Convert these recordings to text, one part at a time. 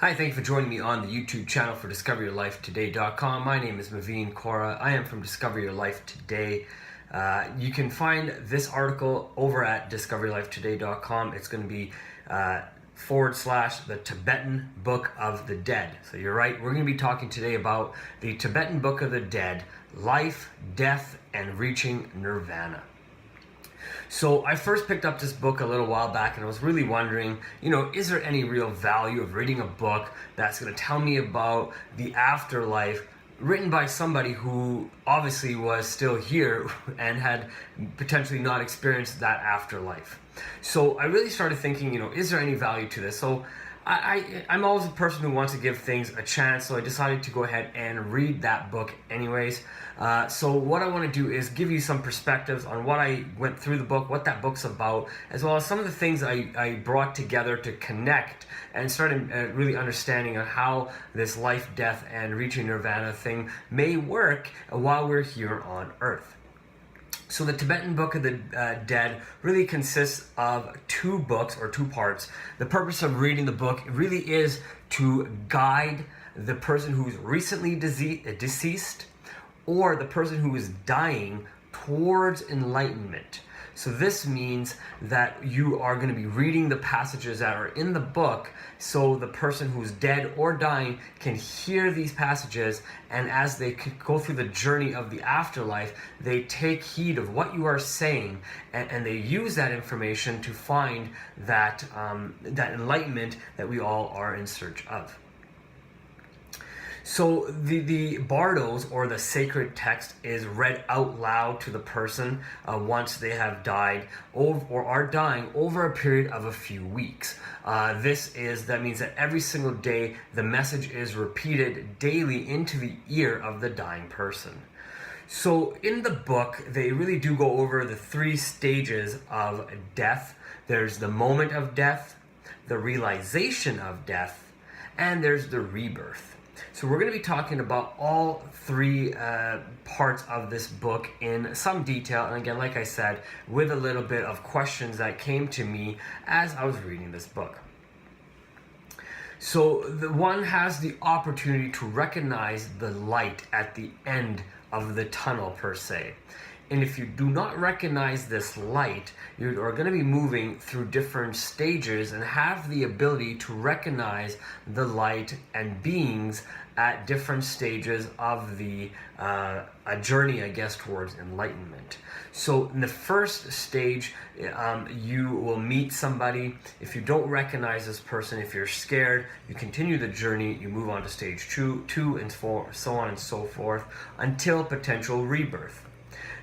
Hi, thank you for joining me on the YouTube channel for DiscoverYourLifeToday.com. My name is Maveen Kaura. I am from Discover Your Life Today. You can find this article over at DiscoverYourLifeToday.com. It's going to be / the Tibetan Book of the Dead. So you're right, we're going to be talking today about the Tibetan Book of the Dead, Life, Death, and Reaching Nirvana. So I first picked up this book a little while back and I was really wondering, is there any real value of reading a book that's going to tell me about the afterlife written by somebody who obviously was still here and had potentially not experienced that afterlife? So I really started thinking, is there any value to this? So I'm always a person who wants to give things a chance, so I decided to go ahead and read that book anyways. So what I want to do is give you some perspectives on what I went through the book, what that book's about, as well as some of the things I brought together to connect and started really understanding on how this life, death, and reaching nirvana thing may work while we're here on Earth. So the Tibetan Book of the Dead really consists of two books or two parts. The purpose of reading the book really is to guide the person who's recently deceased or the person who is dying towards enlightenment. So this means that you are going to be reading the passages that are in the book so the person who's dead or dying can hear these passages, and as they go through the journey of the afterlife, they take heed of what you are saying and they use that information to find that, that enlightenment that we all are in search of. So the bardos, or the sacred text, is read out loud to the person once they have died or are dying over a period of a few weeks. That means that every single day the message is repeated daily into the ear of the dying person. So in the book, they really do go over the three stages of death. There's the moment of death, the realization of death, and there's the rebirth. So we're going to be talking about all three parts of this book in some detail, and again, like I said, with a little bit of questions that came to me as I was reading this book. So the one has the opportunity to recognize the light at the end of the tunnel per se. And if you do not recognize this light, you are going to be moving through different stages and have the ability to recognize the light and beings at different stages of the a journey, I guess, towards enlightenment. So in the first stage, you will meet somebody. If you don't recognize this person, if you're scared, you continue the journey, you move on to stage two and so on and so forth, until potential rebirth.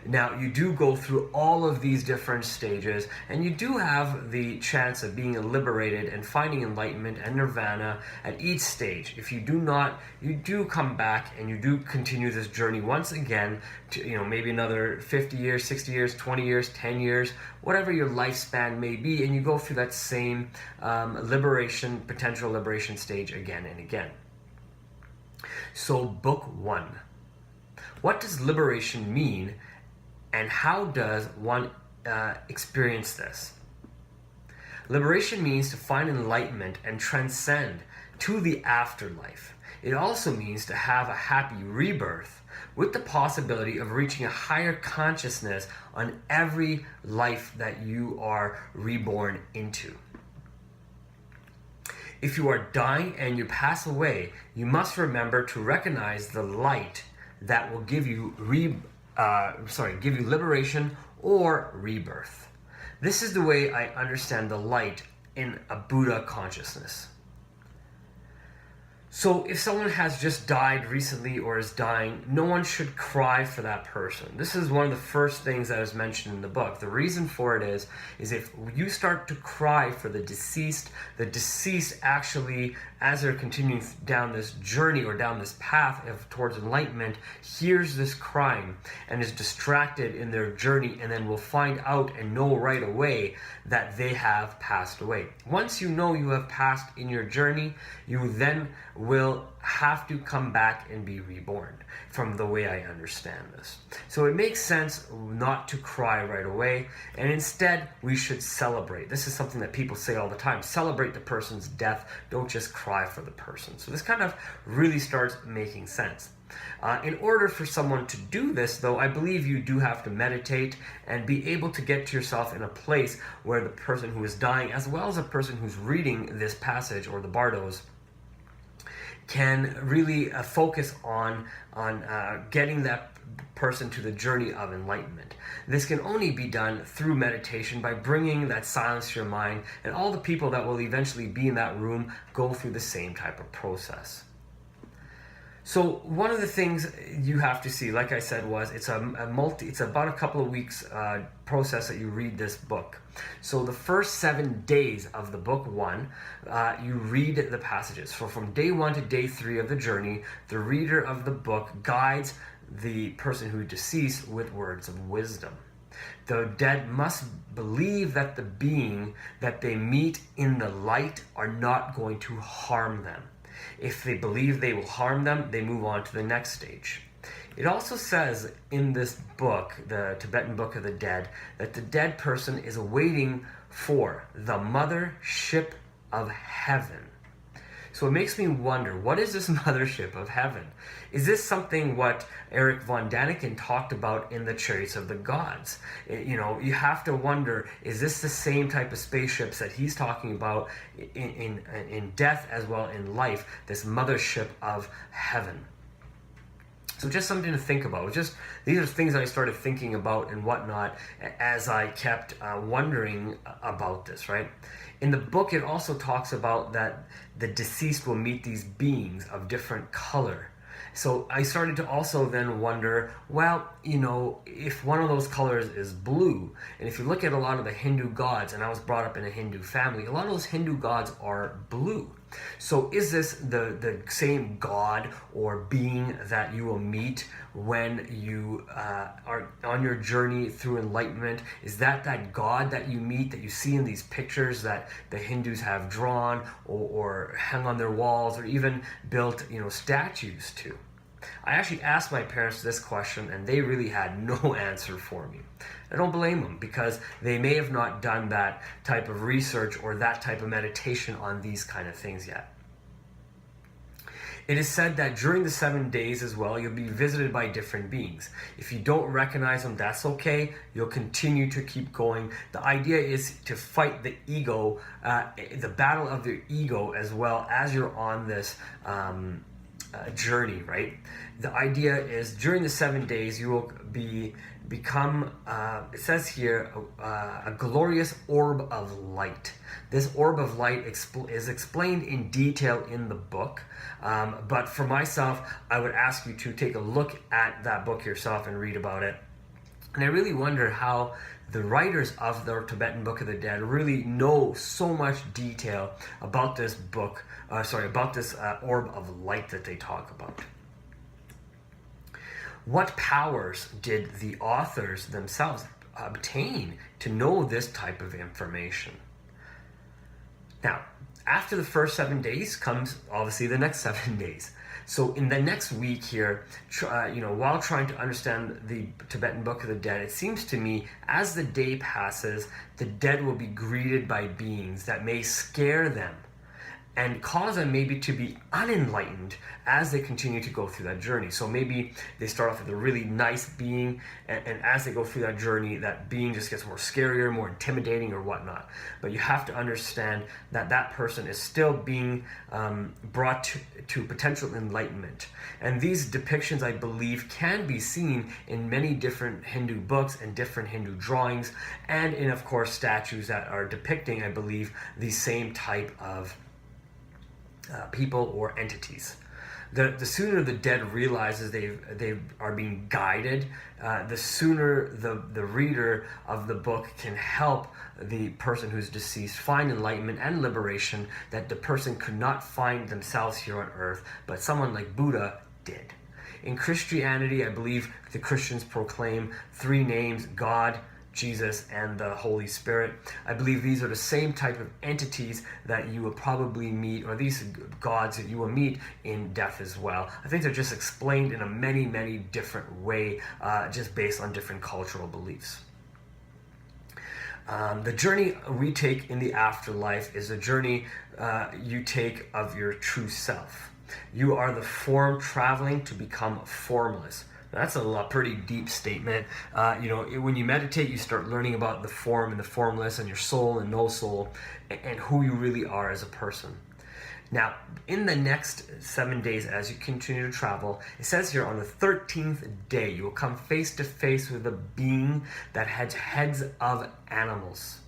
Now, you do go through all of these different stages, and you do have the chance of being liberated and finding enlightenment and nirvana at each stage. If you do not, you do come back and you do continue this journey once again to, maybe another 50 years, 60 years, 20 years, 10 years, whatever your lifespan may be, and you go through that same potential liberation stage again and again. So, book one. What does liberation mean? And how does one experience this? Liberation means to find enlightenment and transcend to the afterlife. It also means to have a happy rebirth with the possibility of reaching a higher consciousness on every life that you are reborn into. If you are dying and you pass away, you must remember to recognize the light that will give you liberation or rebirth. This is the way I understand the light in a Buddha consciousness. So if someone has just died recently or is dying, no one should cry for that person. This is one of the first things that is mentioned in the book. The reason for it is if you start to cry for the deceased actually, as they're continuing down this journey or down this path towards enlightenment, hears this crying and is distracted in their journey, and then will find out and know right away that they have passed away. Once you know you have passed in your journey, you then will have to come back and be reborn, from the way I understand this. So it makes sense not to cry right away, and instead we should celebrate. This is something that people say all the time: celebrate the person's death, don't just cry for the person. So this kind of really starts making sense. In order for someone to do this, though, I believe you do have to meditate and be able to get to yourself in a place where the person who is dying, as well as a person who's reading this passage or the bardos, can really focus on getting that person to the journey of enlightenment. This can only be done through meditation, by bringing that silence to your mind, and all the people that will eventually be in that room go through the same type of process. So one of the things you have to see, like I said, was it's about a couple of weeks process that you read this book. So the first 7 days of the book 1, you read the passages. So from day 1 to day 3 of the journey, the reader of the book guides the person who deceased with words of wisdom. The dead must believe that the being that they meet in the light are not going to harm them. If they believe they will harm them, they move on to the next stage. It also says in this book, the Tibetan Book of the Dead, that the dead person is waiting for the mothership of heaven. So it makes me wonder, what is this mothership of heaven? Is this something what Eric von Daniken talked about in the Chariots of the Gods? You have to wonder, is this the same type of spaceships that he's talking about in death as well in life, this mothership of heaven? So just something to think about. These are things I started thinking about and whatnot as I kept wondering about this, right? In the book, it also talks about that the deceased will meet these beings of different color. So I started to also then wonder, well, if one of those colors is blue, and if you look at a lot of the Hindu gods, and I was brought up in a Hindu family, a lot of those Hindu gods are blue. So is this the same god or being that you will meet when you are on your journey through enlightenment? Is that god that you meet, that you see in these pictures that the Hindus have drawn or hung on their walls, or even built statues to? I actually asked my parents this question, and they really had no answer for me. I don't blame them, because they may have not done that type of research or that type of meditation on these kind of things yet. It is said that during the 7 days as well, you'll be visited by different beings. If you don't recognize them, that's okay. You'll continue to keep going. The idea is to fight the ego, the battle of the ego, as well as you're on this journey, right? The idea is during the 7 days you will become, it says here, a glorious orb of light. This orb of light is explained in detail in the book, but for myself, I would ask you to take a look at that book yourself and read about it. And I really wonder how the writers of the Tibetan Book of the Dead really know so much detail about this book, about this orb of light that they talk about. What powers did the authors themselves obtain to know this type of information? Now, after the first 7 days comes obviously the next 7 days. So in the next week here, while trying to understand the Tibetan Book of the Dead, it seems to me as the day passes, the dead will be greeted by beings that may scare them and cause them maybe to be unenlightened as they continue to go through that journey. So maybe they start off with a really nice being, and as they go through that journey, that being just gets more scarier, more intimidating or whatnot. But you have to understand that that person is still being brought to potential enlightenment. And these depictions, I believe, can be seen in many different Hindu books and different Hindu drawings, and in, of course, statues that are depicting, I believe, the same type of people or entities. The sooner the dead realizes they are being guided, the sooner the reader of the book can help the person who's deceased find enlightenment and liberation that the person could not find themselves here on earth, but someone like Buddha did. In Christianity, I believe the Christians proclaim 3 names: God, Jesus, and the Holy Spirit. I believe these are the same type of entities that you will probably meet, or these gods that you will meet in death as well. I think they're just explained in a many different way, just based on different cultural beliefs. The journey we take in the afterlife is a journey you take of your true self. You are the form traveling to become formless. That's a pretty deep statement. When you meditate, you start learning about the form and the formless and your soul and no soul and who you really are as a person. Now, in the next 7 days, as you continue to travel, it says here on the 13th day, you will come face to face with a being that has heads of animals.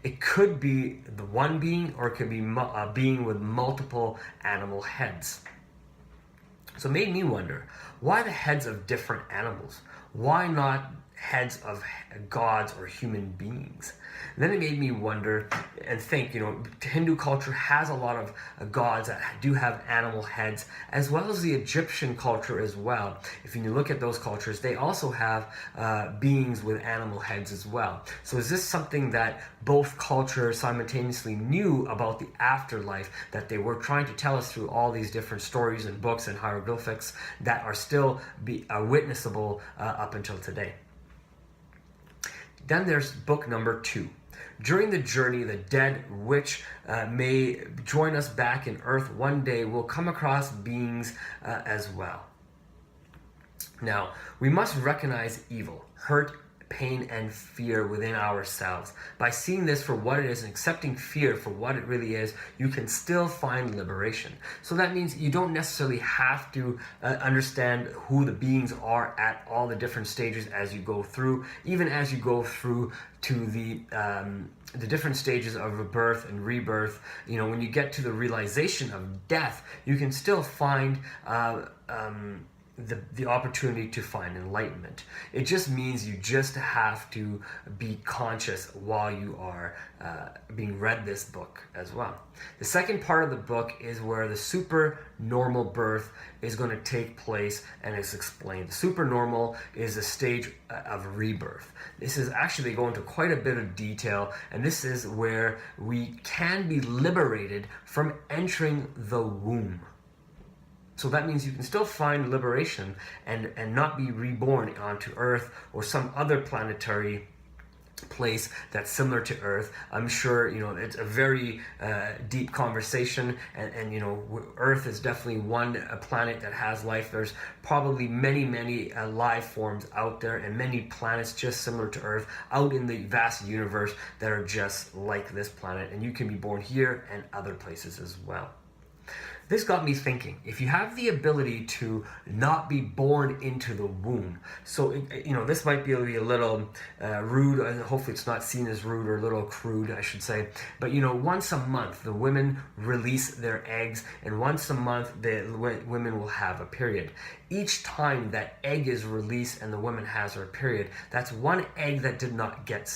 It could be the one being, or it could be a being with multiple animal heads. So it made me wonder, why the heads of different animals? Why not heads of gods or human beings? And then it made me wonder and think, Hindu culture has a lot of gods that do have animal heads, as well as the Egyptian culture as well. If you look at those cultures, they also have beings with animal heads as well. So is this something that both cultures simultaneously knew about the afterlife, that they were trying to tell us through all these different stories and books and hieroglyphics that are still witnessable up until today? Then there's book number 2. During the journey, the dead, which may join us back in earth one day, will come across beings as well. Now, we must recognize evil, hurt, pain, and fear within ourselves. By seeing this for what it is and accepting fear for what it really is, you can still find liberation. So that means you don't necessarily have to understand who the beings are at all the different stages as you go through, even as you go through to the different stages of birth and rebirth. When you get to the realization of death, you can still find the opportunity to find enlightenment. It just means you just have to be conscious while you are being read this book as well. The second part of the book is where the supernormal birth is going to take place, and it's explained. Supernormal is a stage of rebirth. This is actually, they go into quite a bit of detail, and this is where we can be liberated from entering the womb. So that means you can still find liberation and not be reborn onto Earth or some other planetary place that's similar to Earth. I'm sure it's a very deep conversation, and Earth is definitely one planet that has life. There's probably many life forms out there, and many planets just similar to Earth out in the vast universe that are just like this planet, and you can be born here and other places as well. This got me thinking, if you have the ability to not be born into the womb, so this might be a little rude, and hopefully it's not seen as rude or a little crude, I should say, but once a month the women release their eggs, and once a month the women will have a period. Each time that egg is released and the woman has her period, that's one egg that did not get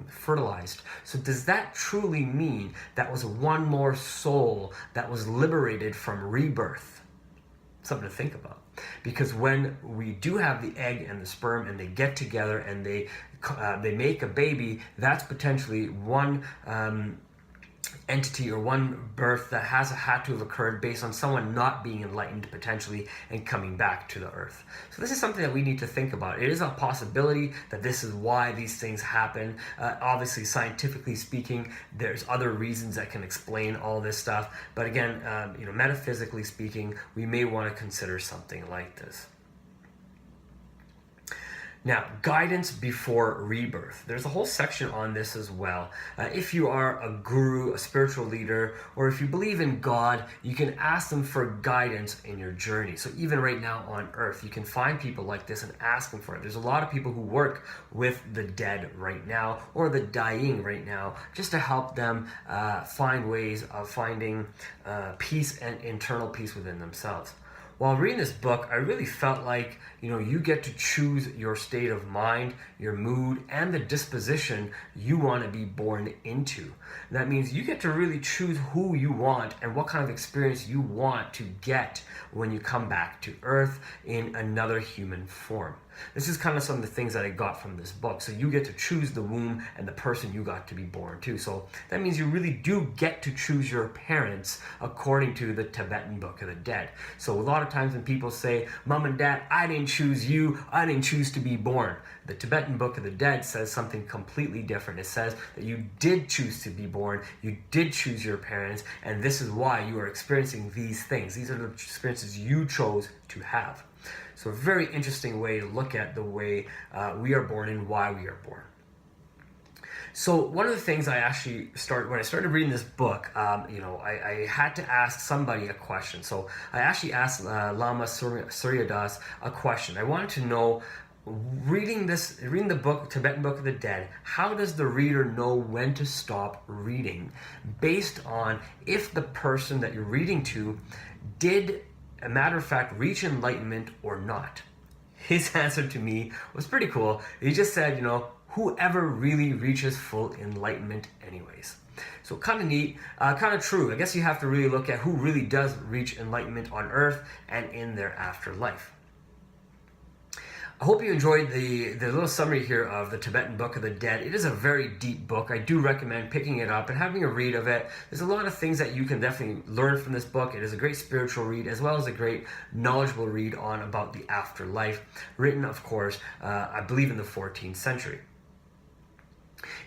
fertilized. So does that truly mean that was one more soul that was liberated from rebirth? Something to think about. Because when we do have the egg and the sperm and they get together and they make a baby, that's potentially one entity or one birth that has had to have occurred based on someone not being enlightened potentially and coming back to the earth. So this is something that we need to think about. It is a possibility that this is why these things happen. Obviously, scientifically speaking, there's other reasons that can explain all this stuff. But again, metaphysically speaking, we may want to consider something like this. Now, guidance before rebirth. There's a whole section on this as well. If you are a guru, a spiritual leader, or if you believe in God, you can ask them for guidance in your journey. So even right now on Earth, you can find people like this and ask them for it. There's a lot of people who work with the dead right now, or the dying right now, just to help them find ways of finding peace and internal peace within themselves. While reading this book, I really felt like, you get to choose your state of mind, your mood, and the disposition you want to be born into. That means you get to really choose who you want and what kind of experience you want to get when you come back to Earth in another human form. This is kind of some of the things that I got from this book. So you get to choose the womb and the person you got to be born to. So that means you really do get to choose your parents according to the Tibetan Book of the Dead. So a lot of times when people say, Mom and Dad, I didn't choose you, I didn't choose to be born. The Tibetan Book of the Dead says something completely different. It says that you did choose to be born, you did choose your parents, and this is why you are experiencing these things. These are the experiences you chose to have. So a very interesting way to look at the way we are born and why we are born. So one of the things I actually when I started reading this book, I had to ask somebody a question. So I actually asked Lama Surya Das a question. I wanted to know, reading the book, Tibetan Book of the Dead, how does the reader know when to stop reading based on if the person that you're reading to did, a matter of fact, reach enlightenment or not? His answer to me was pretty cool. He just said, whoever really reaches full enlightenment anyways. So kind of neat, kind of true. I guess you have to really look at who really does reach enlightenment on earth and in their afterlife. I hope you enjoyed the little summary here of the Tibetan Book of the Dead. It is a very deep book. I do recommend picking it up and having a read of it. There's a lot of things that you can definitely learn from this book. It is a great spiritual read as well as a great knowledgeable read on about the afterlife, written, of course, I believe in the 14th century.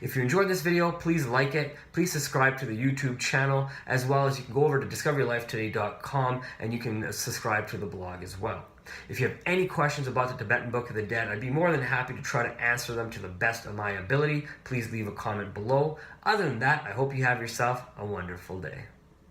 If you enjoyed this video, please like it. Please subscribe to the YouTube channel, as well as you can go over to discoveryourlifetoday.com and you can subscribe to the blog as well. If you have any questions about the Tibetan Book of the Dead, I'd be more than happy to try to answer them to the best of my ability. Please leave a comment below. Other than that, I hope you have yourself a wonderful day.